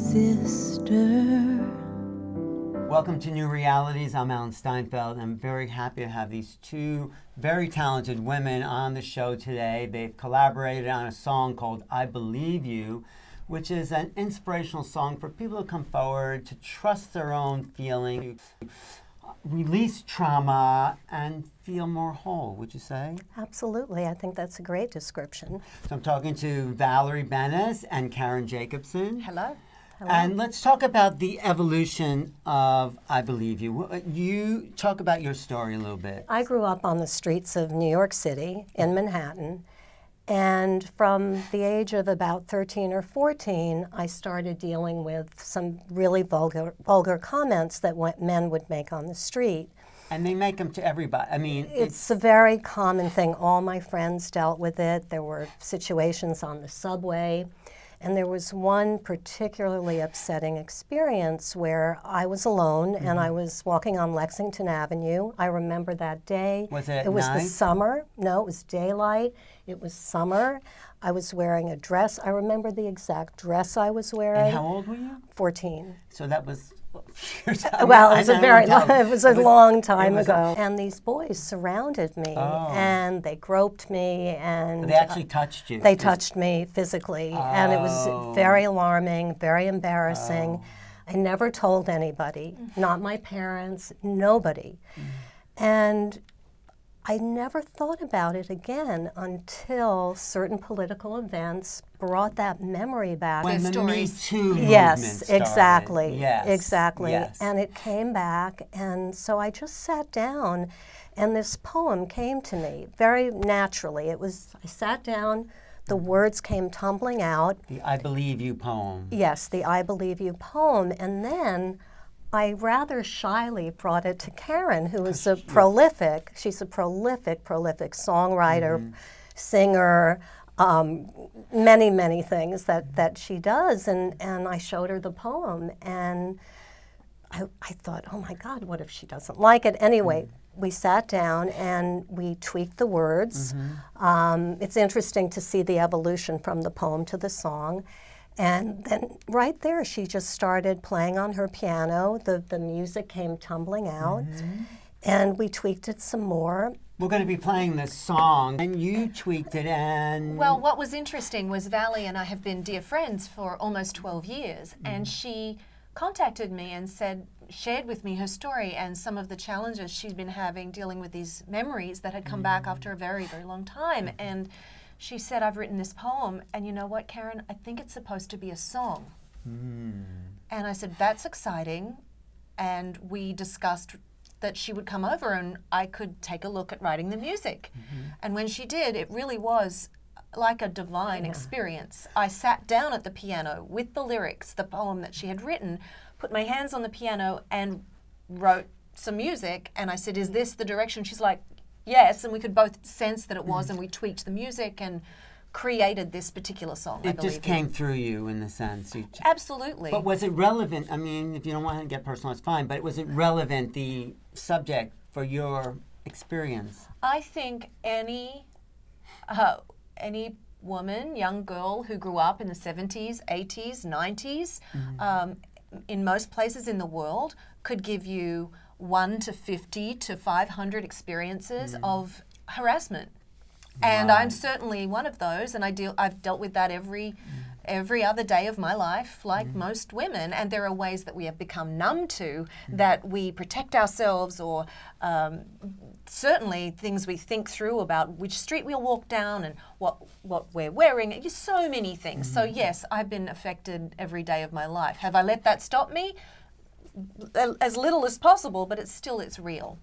sister. Welcome to New Realities. I'm Alan Steinfeld. I'm very happy to have these two very talented women on the show today. They've collaborated on a song called I Believe You, which is an inspirational song for people to come forward, to trust their own feelings, release trauma, and feel more whole, would you say? Absolutely. I think that's a great description. So I'm talking to Valerie Bennis and Karen Jacobsen. Hello. Hello. And let's talk about the evolution of I Believe You. You talk about your story a little bit. I grew up on the streets of New York City in Manhattan, and from the age of about 13 or 14, I started dealing with some really vulgar comments that men would make on the street. And they make them to everybody. I mean, it's a very common thing. All my friends dealt with it. There were situations on the subway. And there was one particularly upsetting experience where I was alone and I was walking on Lexington Avenue. I remember that day. Was it at It was night? the summer. No, it was daylight. It was summer. I was wearing a dress. I remember the exact dress I was wearing. And how old were you? 14. So that was well, it was a long time ago. And these boys surrounded me, and they groped me, and they actually touched you. They touched me physically, and it was very alarming, very embarrassing. I never told anybody, not my parents, nobody. And I never thought about it again until certain political events brought that memory back. When the Me Too movement Yes, started. exactly. Yes, exactly. yes. And it came back, and so I just sat down, and this poem came to me very naturally. I sat down, the words came tumbling out. The I Believe You poem. Yes, the I Believe You poem, and then I rather shyly brought it to Karen, who is she's a prolific songwriter, singer, many, many things that she does. And I showed her the poem, and I thought, oh my God, what if she doesn't like it? Anyway, we sat down and we tweaked the words. It's interesting to see the evolution from the poem to the song. And then right there, she just started playing on her piano. The music came tumbling out, and we tweaked it some more. We're going to be playing this song, and you tweaked it, and... Well, what was interesting was Vali and I have been dear friends for almost 12 years, and she contacted me and shared with me her story and some of the challenges she'd been having dealing with these memories that had come back after a very, very long time. And she said, I've written this poem, and you know what, Karen? I think it's supposed to be a song. And I said, that's exciting. And we discussed that she would come over and I could take a look at writing the music. And when she did, it really was like a divine experience. I sat down at the piano with the lyrics, the poem that she had written, put my hands on the piano and wrote some music. And I said, is this the direction? She's like, yes, and we could both sense that it was, and we tweaked the music and created this particular song. It just came through you, in a sense. Absolutely. But was it relevant? I mean, if you don't want to get personal, it's fine, but was it relevant, the subject, for your experience? I think any woman, young girl who grew up in the 70s, 80s, 90s, in most places in the world, could give you 1 to 50 to 500 experiences of harassment. And I'm certainly one of those, and I've dealt with that every other day of my life, like most women. And there are ways that we have become numb to, that we protect ourselves, or certainly things we think through about which street we'll walk down and what we're wearing. Just so many things. So yes, I've been affected every day of my life. Have I let that stop me? As little as possible, but it's real.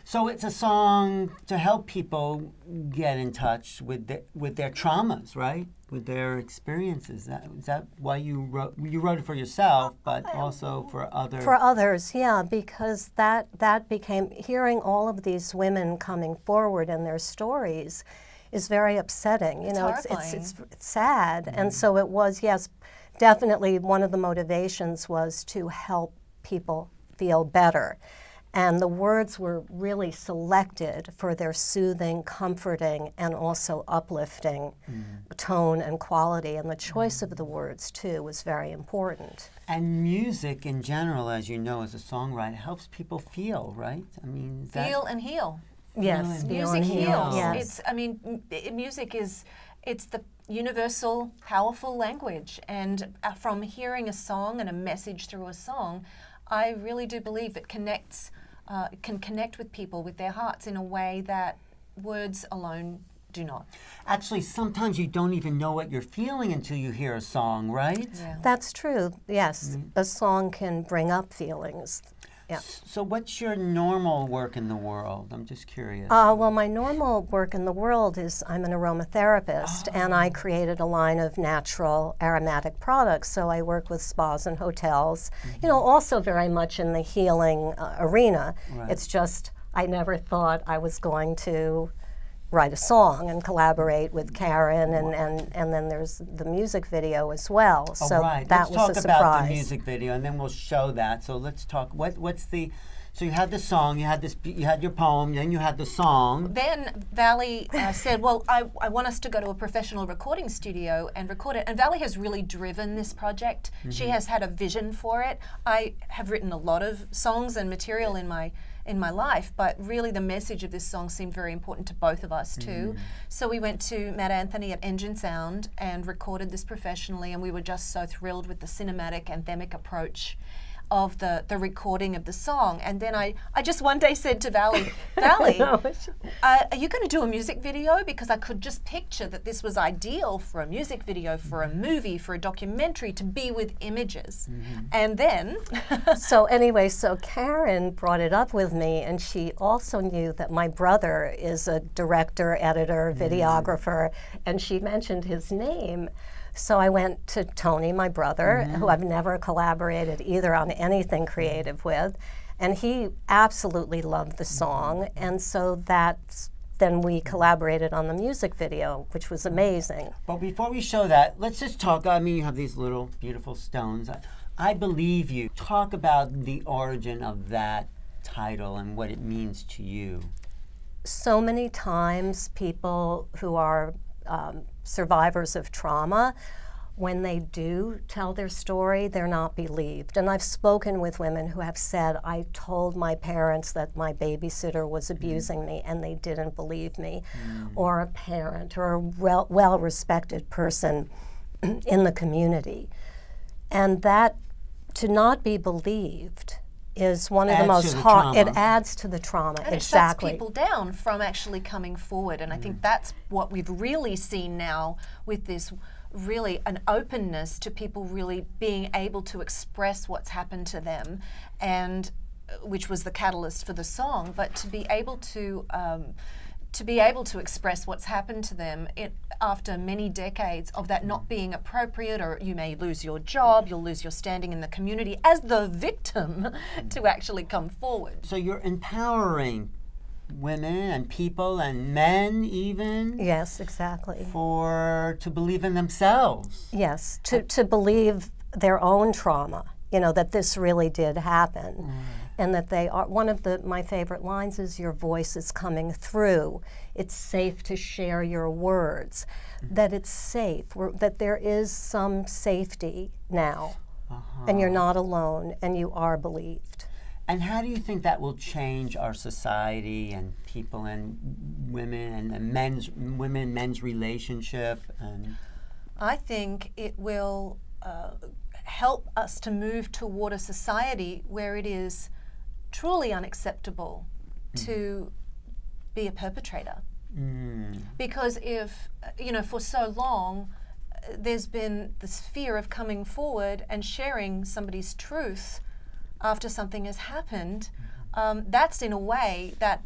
So it's a song to help people get in touch with their traumas, right? With their experiences. Is that why you wrote it for yourself, but also for others? For others, yeah, because that became, hearing all of these women coming forward and their stories is very upsetting. You know, it's sad, and so it was, yes, definitely one of the motivations was to help people feel better. And the words were really selected for their soothing, comforting, and also uplifting tone and quality. And the choice of the words, too, was very important. And music in general, as you know, as a songwriter, helps people feel, right? I mean, Feel and heal. Yes, Music heals. Yes. It's, I mean, music is, it's the universal, powerful language. And from hearing a song and a message through a song, I really do believe it connects, can connect with people, with their hearts in a way that words alone do not. Actually, sometimes you don't even know what you're feeling until you hear a song, right? Yeah. That's true, yes. A song can bring up feelings. Yeah. So what's your normal work in the world? I'm just curious. Well, my normal work in the world is I'm an aromatherapist, and I created a line of natural aromatic products. So I work with spas and hotels, you know, also very much in the healing arena. Right. It's just I never thought I was going to write a song and collaborate with Karen, and then there's the music video as well. So right. that Let's was a talk about surprise. the music video, and then we'll show that. So let's talk. What's the? So you had the song, you had this, you had your poem, then you had the song. Then Vali said, well, I want us to go to a professional recording studio and record it. And Vali has really driven this project. She has had a vision for it. I have written a lot of songs and material in my life, but really the message of this song seemed very important to both of us too. So we went to Matt Anthony at Engine Sound and recorded this professionally, and we were just so thrilled with the cinematic anthemic approach of the recording of the song. And then I just one day said to Vali, Vali, are you going to do a music video? Because I could just picture that this was ideal for a music video, for a movie, for a documentary, to be with images. And then... So anyway, so Karen brought it up with me, and she also knew that my brother is a director, editor, videographer, and she mentioned his name. So I went to Tony, my brother, who I've never collaborated either on anything creative with, and he absolutely loved the song, and so then we collaborated on the music video, which was amazing. But before we show that, let's just talk. I mean, you have these little beautiful stones. I believe you. Talk about the origin of that title and what it means to you. So many times people who are survivors of trauma, when they do tell their story, they're not believed. And I've spoken with women who have said, I told my parents that my babysitter was abusing me and they didn't believe me. Or a parent or a well-respected person in the community. And that, to not be believed, is one of the most hard. It adds to the trauma. And exactly. it shuts people down from actually coming forward. And I think that's what we've really seen now with this, really an openness to people really being able to express what's happened to them, and which was the catalyst for the song. But to be able to express what's happened to them after many decades of that not being appropriate, or you may lose your job, you'll lose your standing in the community as the victim, to actually come forward. So you're empowering women and people and men even? Yes, exactly. To believe in themselves. Yes, to believe their own trauma, you know, that this really did happen. And that they are, one of my favorite lines is, your voice is coming through. It's safe to share your words. That it's safe, that there is some safety now. And you're not alone, and you are believed. And how do you think that will change our society and people and women and men's relationship? And I think it will help us to move toward a society where it is truly unacceptable to be a perpetrator. Because if, you know, for so long there's been this fear of coming forward and sharing somebody's truth after something has happened, that's in a way that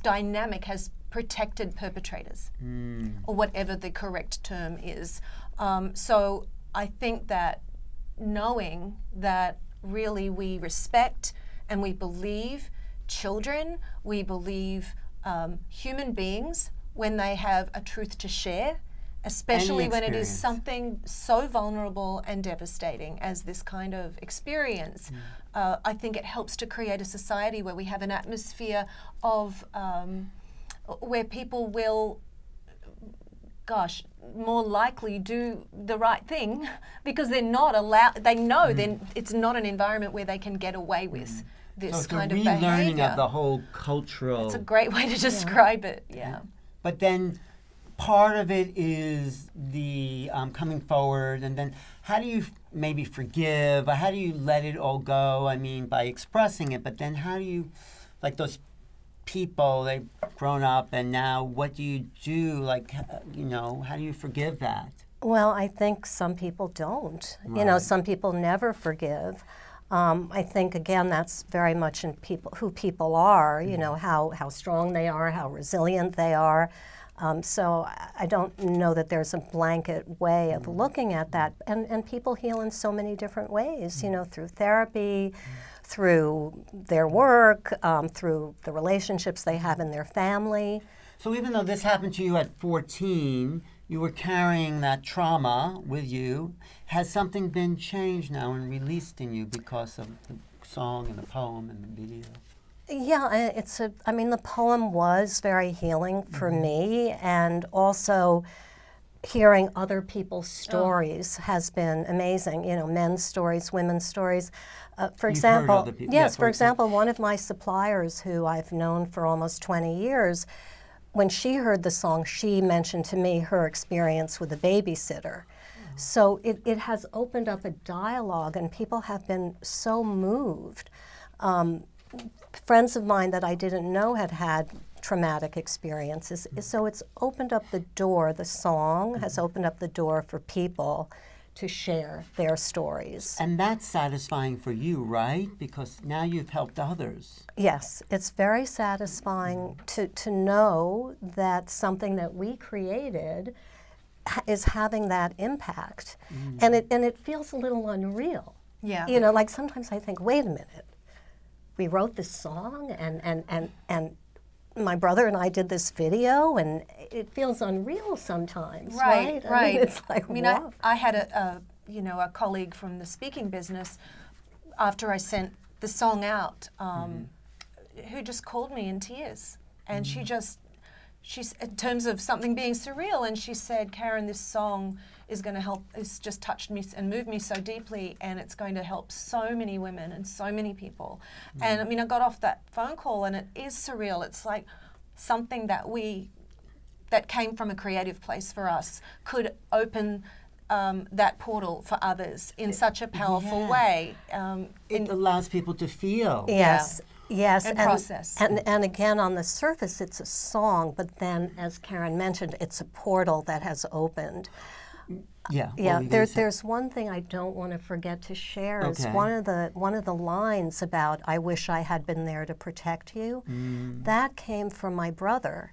dynamic has protected perpetrators, or whatever the correct term is. So I think that knowing that really we respect and we believe children, we believe human beings when they have a truth to share, especially when it is experience. something so vulnerable and devastating as this kind of experience. I think it helps to create a society where we have an atmosphere of where people will, gosh, more likely do the right thing because they're not allowed, they know then it's not an environment where they can get away with this So it's kind a of relearning behavior. of the whole cultural. It's a great way to describe it, yeah. But then part of it is the coming forward, and then how do you maybe forgive, or how do you let it all go? I mean, by expressing it, but then how do you, like those people, they've grown up, and now what do you do? Like, you know, how do you forgive that? Well, I think some people don't. You know, some people never forgive. I think, again, that's very much in who people are, you know, how strong they are, how resilient they are. So I don't know that there's a blanket way of looking at that. And people heal in so many different ways, you know, through therapy, through their work, through the relationships they have in their family. So even though this happened to you at 14, you were carrying that trauma with you. Has something been changed now and released in you because of the song and the poem and the video? Yeah, I mean, the poem was very healing for me, and also hearing other people's stories has been amazing. You know, men's stories, women's stories. For You've example, heard other people. yes, Yeah, for example, one of my suppliers who I've known for almost 20 years, when she heard the song, she mentioned to me her experience with a babysitter. So it has opened up a dialogue, and people have been so moved. Friends of mine that I didn't know had had traumatic experiences. So it's opened up the door, the song has opened up the door for people to share their stories. And that's satisfying for you, right? Because now you've helped others. Yes, it's very satisfying to know that something that we created is having that impact. And it feels a little unreal. Yeah. You know, like sometimes I think, wait a minute, we wrote this song and my brother and I did this video, and it feels unreal sometimes, right? Right. I mean, it's like, wow. I had a colleague from the speaking business after I sent the song out, who just called me in tears, and she's in terms of something being surreal, and she said, Karen, this song is going to help, it's just touched me and moved me so deeply, and it's going to help so many women and so many people. And I mean, I got off that phone call, and it is surreal. It's like something that came from a creative place for us could open that portal for others in such a powerful way. It allows people to feel. Yes. Yes, and process. And again, on the surface, it's a song, but then, as Karen mentioned, it's a portal that has opened. Yeah. Yeah. There's one thing I don't want to forget to share. Is one of the lines about "I wish I had been there to protect you." That came from my brother,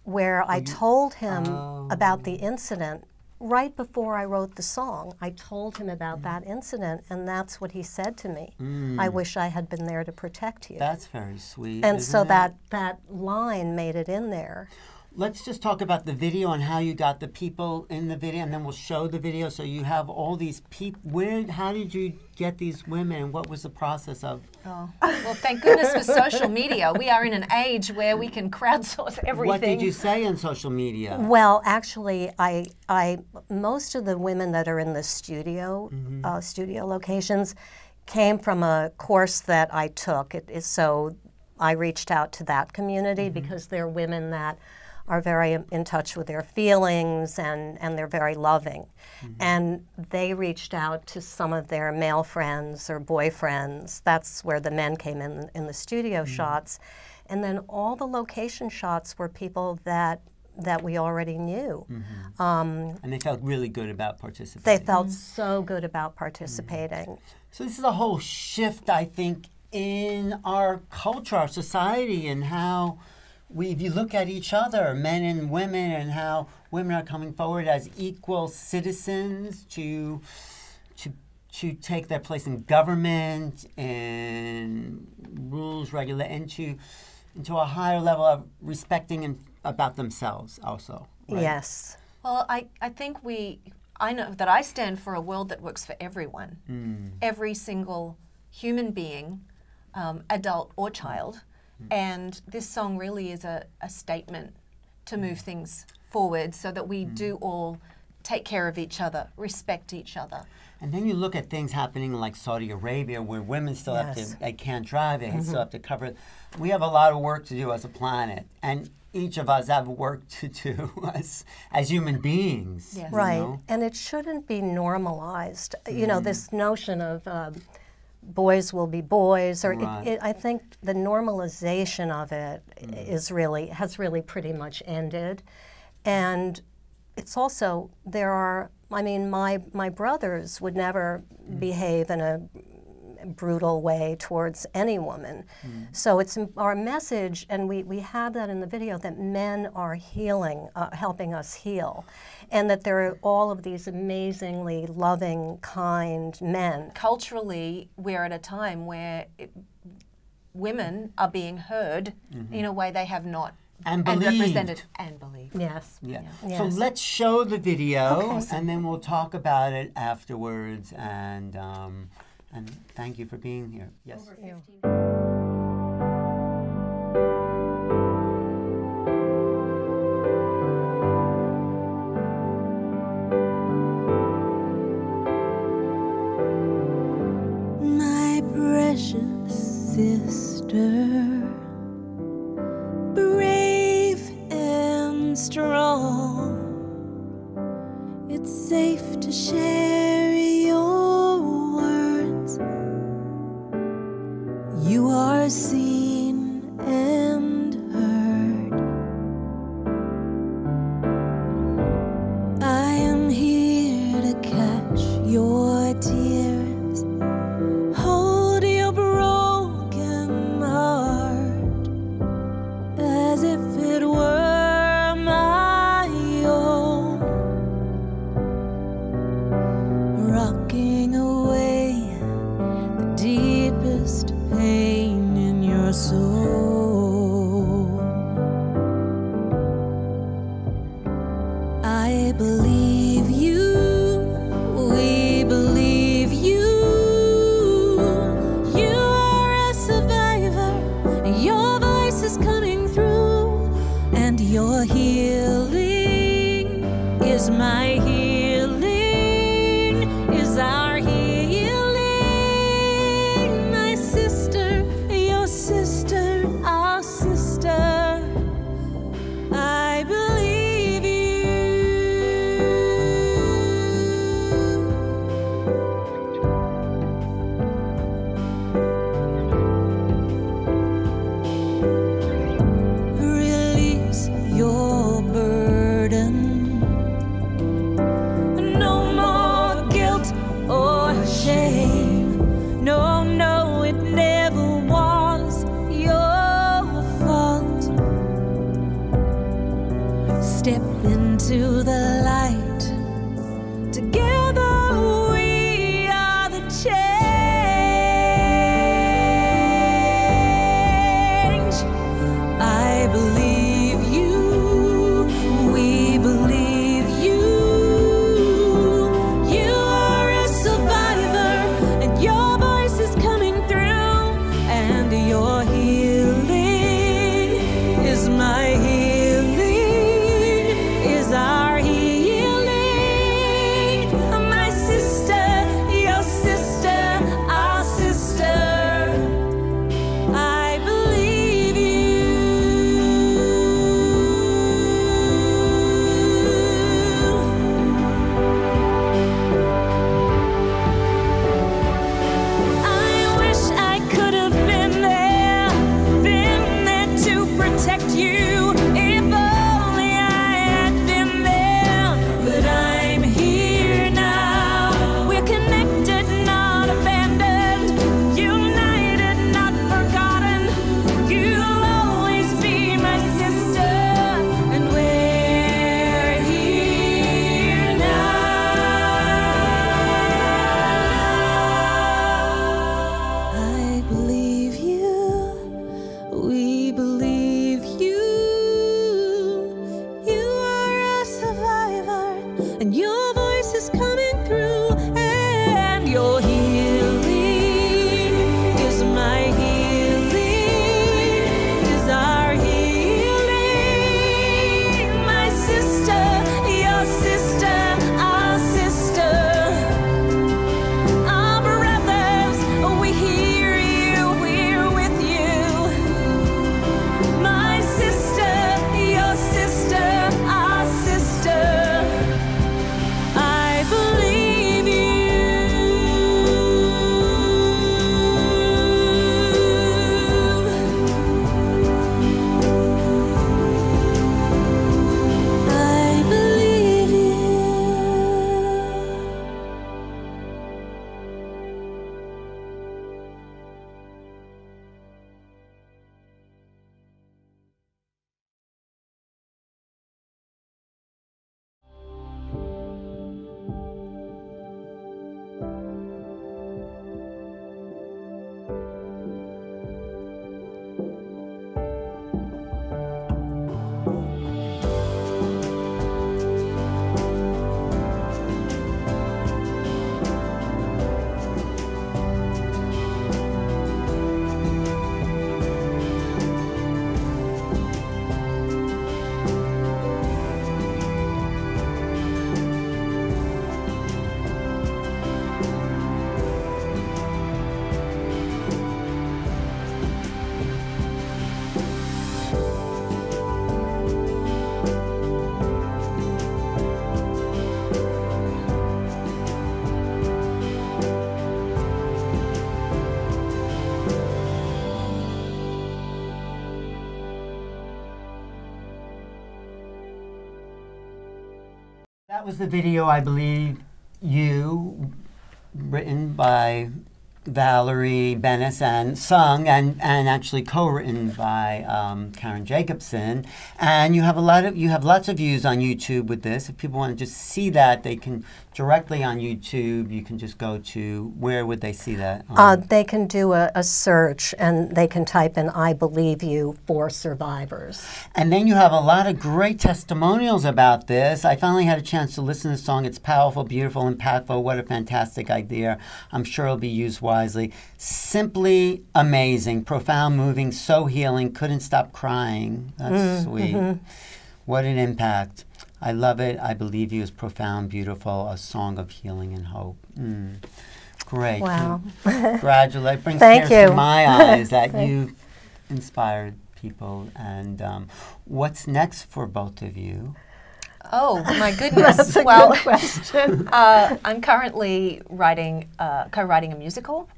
where I told him about the incident. Right before I wrote the song, I told him about that incident, and that's what he said to me. I wish I had been there to protect you. That's very sweet. And so isn't it? that line made it in there. Let's just talk about the video and how you got the people in the video, and then we'll show the video. So you have all these people. How did you get these women? What was the process of? Oh. Well, thank goodness for social media. We are in an age where we can crowdsource everything. What did you say on social media? Well, actually, I most of the women that are in the studio studio locations came from a course that I took. So I reached out to that community because they're women that are very in touch with their feelings, and they're very loving. And they reached out to some of their male friends or boyfriends. That's where the men came in the studio shots. And then all the location shots were people that we already knew. And they felt really good about participating. They felt so good about participating. So this is a whole shift, I think, in our culture, our society, and how if you look at each other, men and women, and how women are coming forward as equal citizens to take their place in government and rules, into a higher level of respecting and about themselves also. Right? Yes. Well, I think I know that I stand for a world that works for everyone. Every single human being, adult or child. And this song really is a statement to move things forward so that we do all take care of each other, respect each other. And then you look at things happening like Saudi Arabia, where women still have to, they can't drive, they still have to cover. We have a lot of work to do as a planet, and each of us have work to do as human beings. Yes. Right, You know? and it shouldn't be normalized. You know, this notion of boys will be boys, or Right. I think the normalization of it has really pretty much ended. And it's also, I mean, my brothers would never behave in a brutal way towards any woman. So it's our message, and we have that in the video, that men are healing, helping us heal, and that there are all of these amazingly loving, kind men. Culturally, we're at a time where women are being heard in a way they have not. And And believed. represented and believed. Yes. Yeah. Yes. So let's show the video, Okay. and then we'll talk about it afterwards. And thank you for being here. Yes. My precious sister, brave and strong, it's safe to share your words. You are seen and heard. I am here to catch your tears, hold your broken heart as if it were my own, rocking away the deepest pain in your soul. I believe you, we believe you. You are a survivor, your voice is coming through, and your healing is my healing, is our healing. My sister, your sister, our sister. I believe you. Release your burden. No more guilt or shame. No, no, it never was your fault. Step into the light. Together we are the change. I believe you, we believe you. You are a survivor, and your voice is coming through, and your healing is my healing, is our was the video, I believe, you, written by Valerie Bennis and sung and actually co-written by Karen Jacobsen. And you have lots of views on YouTube with this. If people want to just see that, they can directly on YouTube. You can just go to, where would they see that? They can do a search and they can type in "I Believe You" for survivors. And then you have a lot of great testimonials about this. I finally had a chance to listen to the song. It's powerful, beautiful, impactful. What a fantastic idea. I'm sure it'll be used wisely. Simply amazing, profound, moving, so healing, couldn't stop crying. That's sweet. What an impact. I love it. I Believe You is profound, beautiful, a song of healing and hope. Great. Wow. Congratulations. Brings Thank tears to you. my eyes that you've inspired people. And what's next for both of you? Oh my goodness! That's a well, good question. I'm currently co-writing a musical,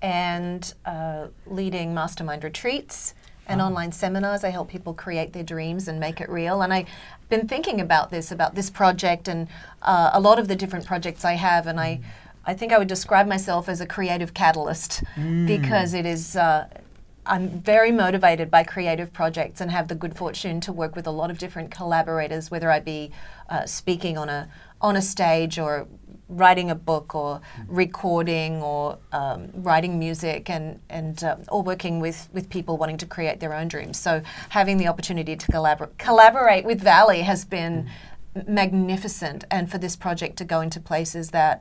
and leading mastermind retreats and online seminars. I help people create their dreams and make it real. And I've been thinking about this project and a lot of the different projects I have. And I think I would describe myself as a creative catalyst because it is. I'm very motivated by creative projects and have the good fortune to work with a lot of different collaborators, whether I be speaking on a stage or writing a book or recording or writing music and or working with people wanting to create their own dreams. So having the opportunity to collaborate with Vali has been magnificent, and for this project to go into places that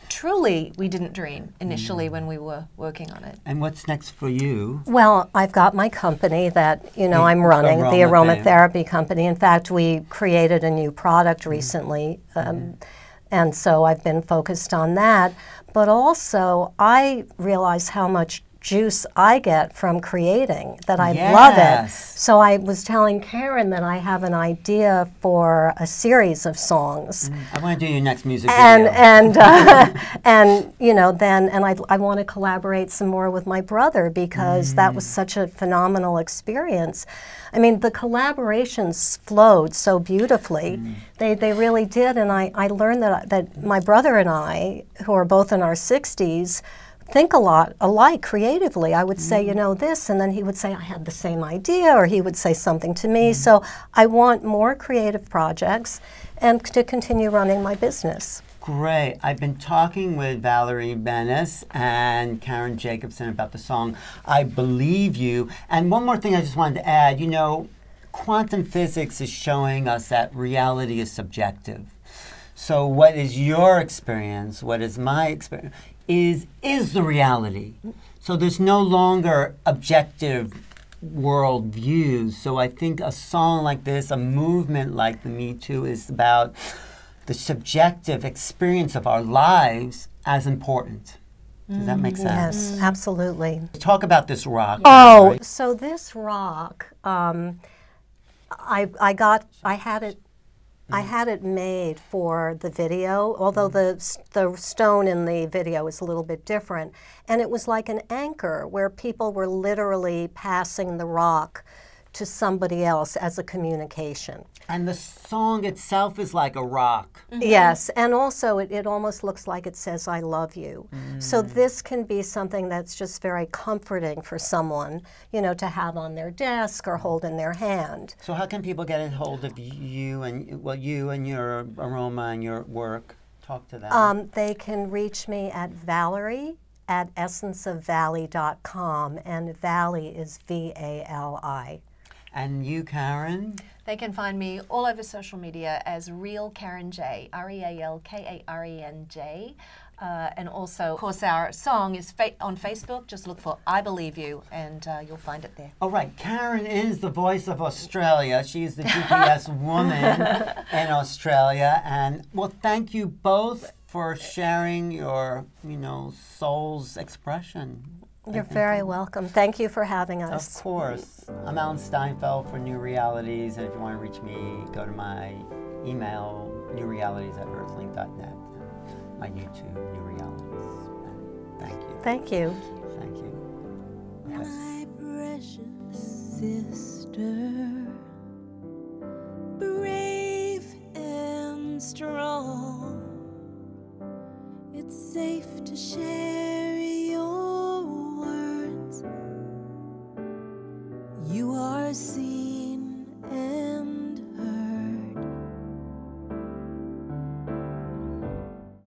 truly we didn't dream initially when we were working on it. And what's next for you? Well, I've got my company that, I'm running, the aromatherapy company. In fact, we created a new product recently, and so I've been focused on that. But also, I realize how much juice I get from creating, that I love it. So I was telling Karen that I have an idea for a series of songs. I want to do your next music video. And I want to collaborate some more with my brother because that was such a phenomenal experience. I mean, the collaborations flowed so beautifully. They really did, and I learned that my brother and I, who are both in our 60s, think a lot alike creatively. I would say, this, and then he would say, I had the same idea, or he would say something to me. So I want more creative projects and to continue running my business. Great. I've been talking with Valerie Bennis and Karen Jacobsen about the song I Believe You. And one more thing I just wanted to add, quantum physics is showing us that reality is subjective. So what is your experience, what is my experience, is the reality. So there's no longer objective world views. So I think a song like this, a movement like the Me Too, is about the subjective experience of our lives as important. Does that make sense? Yes, absolutely. Talk about this rock. Oh, so this rock, I had it made for the video, although the stone in the video is a little bit different. And it was like an anchor where people were literally passing the rock to somebody else as a communication. And the song itself is like a rock. Yes, and also it almost looks like it says, I love you. So this can be something that's just very comforting for someone, to have on their desk or hold in their hand. So how can people get a hold of you and your aroma and your work? Talk to them. They can reach me at Valerie@essenceofvali.com, and Vali is V-A-L-I. And you, Karen? They can find me all over social media as Real Karen J, RealKarenJ. And also, of course, our song is on Facebook. Just look for I Believe You, and you'll find it there. All right. Karen is the voice of Australia. She's the GPS woman in Australia. And, well, thank you both for sharing your, soul's expression. You're very welcome. Thank you for having us. Of course. I'm Alan Steinfeld for New Realities, and if you want to reach me, go to my email, newrealities@earthlink.net, my YouTube, New Realities. Thank you. Thank you. Thank you. Okay. My precious sister, brave and strong. to share your words. You are seen.